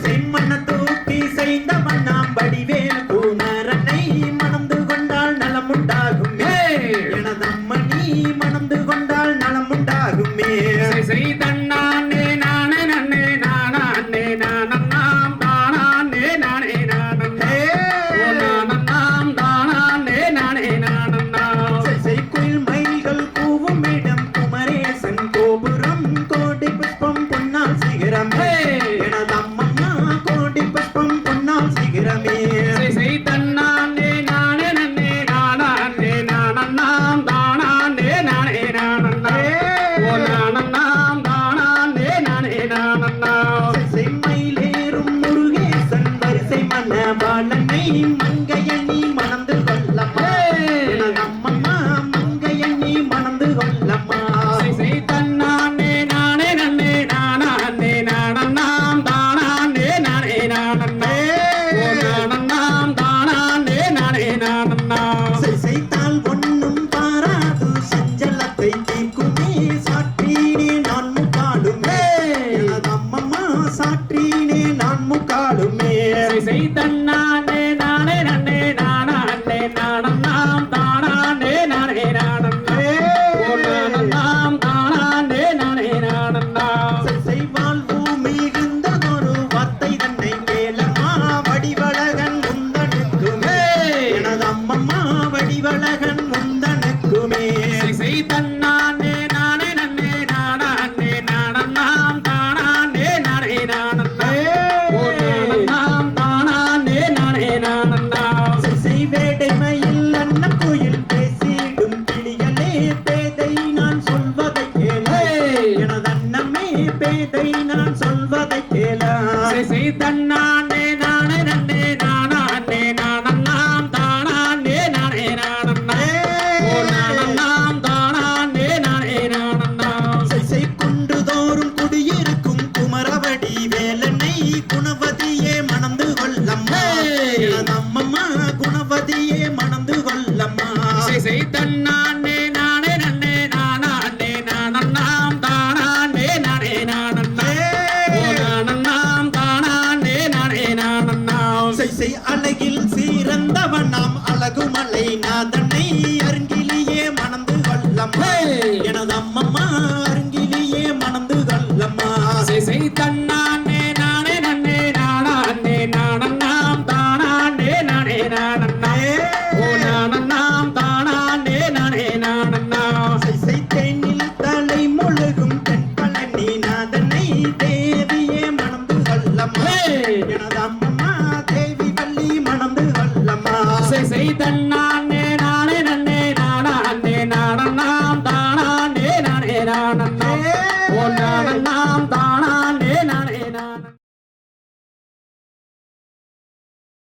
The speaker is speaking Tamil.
செம்மண்ண தூக்கி செய்தவன் நாம் வடிவேல் கூனரனை மணந்து கொண்டால் நலமுண்டாகுமே எனதம்மணி மணந்து கொண்டால் நலமுண்டாகுமே தன்னானே நானே நன்னே நானே நானம் தானே நானே நானே நானம் தானே நானே நானம் குயில் மயில்கள் கூவும் இடம் குமரேசன் கோபுரம் கோடி புஷ்பம் பொன்னால் சிகரம் எனதம்மம்மா கோடி புஷ்பம் பொன்னால் சிகரமே தன்னானே நானே நன்னே நானே நானம் தானே நானே நானே நானம் தானே நானே நானம் மயிலேறும் முருகேசன் வரிசை மணவாளனை மங்கையணி மணந்து கொள்ளம்மா எனதம்மம்மா மங்கையணி மணந்து கொள்ளம்மா தன்னானே நானே நன்னே நானே நானம் தானே நானே நானே நானம் தானே நானே நானம் செய்தால் ஒன்னும் பாராது சஞ்சலத்தை தீர்க்குமே சாற்றினே நான் முக்காடுமே எனதம்மம்மா சாற்றினே நான் முக்காடுமே தன்னானே நானே நன்னே நானே நானம் தானே நானே நானே நானம் தானே நானே நானம் செய்வால் பூமி இருந்ததொரு வார்த்தை தன்னை கேளம்மா வடிவழகன் முந்தனுக்குமே எனதம்மம்மா வடிவழகன் முந்தனுக்குமே தன்னானே நானே நன்னே நானே நானம் தானே நானே நானே நானம் தானே நானே நானம் வேடைமையில் அன்ன கோயில் பேசிடும் கிளிகளே பேதை நான் சொல்வதை கேள எனதன்னமே பேதை நான் சொல்வதை கேள தன்னானே நானே நன்னே நானே நானம் தானே நானே நானே நானம் தானே நானே நானம் குன்றுதோறும் குடியிருக்கும் குமரவடி வேலனை குணவதியே மணந்து கொள்ளம்மா எனதம்மம்மா குணவதியே மணந்து கொள்ளம்மா தன்னானே நானே நன்னே நானே நானம் தானே நானே நானே நானம் தானே நானே நானம் அழகில் சீரந்தவன் நாம் அழகுமலை நாதனை அருங்கிலேயே மணந்து கொள்ளம்மா எனதம்மம்மா அருங்கிலேயே மணந்து கொள்ளம்மா தன்னானே நானே நன்னே நானே நானம் தானே நானே நானே நானம் தானே நானே நானம் தேனில் தலை முழுகும் தென்பழனி நாதனை தேவியே மணந்து கொள்ளம்மா எனதம்மம்மா தேவி வள்ளி மணந்து கொள்ளம்மா தன்னா